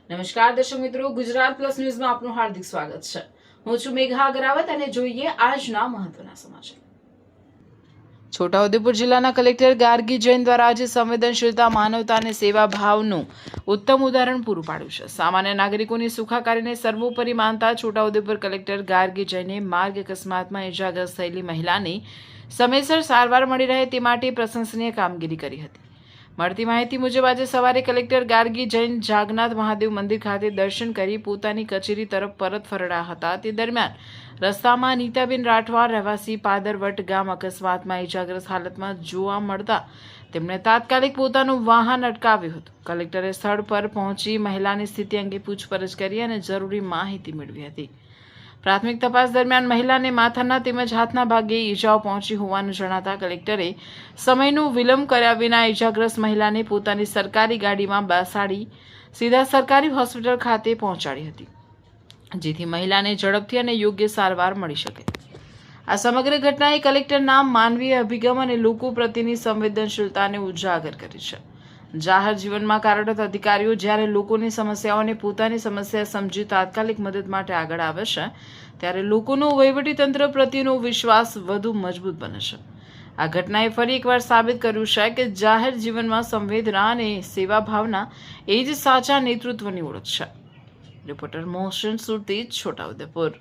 નમસ્કાર દર્શક મિત્રો, ગુજરાત પ્લસ ન્યૂઝમાં આપનું હાર્દિક સ્વાગત છે. હું છું મેઘા અગ્રવાલ અને જોઈએ આજના મહત્વના સમાચાર. છોટાઉદેપુર જિલ્લાના કલેક્ટર ગાર્ગી જૈન દ્વારા આજે સંવેદનશીલતા, માનવતા અને સેવાભાવનું ઉત્તમ ઉદાહરણ પૂરું પાડ્યું છે. સામાન્ય નાગરિકોની સુખાકારીને સર્વોપરી માનતા છોટાઉદેપુર કલેક્ટર ગાર્ગી જૈને માર્ગ અકસ્માતમાં ઇજાગ્રસ્ત થયેલી મહિલાને સમયસર સારવાર મળી રહે તે માટે પ્રશંસનીય કામગીરી કરી હતી. મળતી માહિતી મુજબ આજે સવારે કલેક્ટર ગાર્ગી જૈન જાગનાથ મહાદેવ મંદિર ખાતે દર્શન કરી પોતાની કચેરી તરફ પરત ફરતા હતા. તે દરમિયાન રસ્તામાં નીતાબેન રાઠવા રહેવાસી પાદરવટ ગામ અકસ્માતમાં ઇજાગ્રસ્ત હાલતમાં જોવા મળતા તેમણે તાત્કાલિક પોતાનું વાહન અટકાવ્યું હતું. કલેક્ટરે સ્થળ પર પહોંચી મહિલાની સ્થિતિ અંગે પૂછપરછ કરી અને જરૂરી માહિતી મેળવી હતી. પ્રાથમિક તપાસ દરમિયાન મહિલાને માથાના તેમજ હાથના ભાગે ઈજાઓ પહોંચી હોવાનું જણાતા કલેક્ટરે સમયનું વિલંબ કર્યા વિના ઈજાગ્રસ્ત મહિલાને પોતાની સરકારી ગાડીમાં બેસાડી સીધા સરકારી હોસ્પિટલ ખાતે પહોંચાડી હતી, જેથી મહિલાને ઝડપથી અને યોગ્ય સારવાર મળી શકે. આ સમગ્ર ઘટનાએ કલેક્ટરના માનવીય અભિગમ અને લોકો પ્રત્યેની સંવેદનશીલતાને ઉજાગર કરી છે. જાહેર જીવનમાં કાર્યરત અધિકારીઓ જ્યારે લોકોની સમસ્યાઓને પોતાની સમસ્યા સમજી તાત્કાલિક મદદ માટે આગળ આવે છે, ત્યારે લોકોનો વહીવટીતંત્ર પ્રત્યેનો વિશ્વાસ વધુ મજબૂત બને છે. આ ઘટનાએ ફરી એકવાર સાબિત કર્યું છે કે જાહેર જીવનમાં સંવેદના અને સેવા ભાવના એ જ સાચા નેતૃત્વની ઓળખ છે. રિપોર્ટર મોહસિન સુરતી, છોટાઉદેપુર.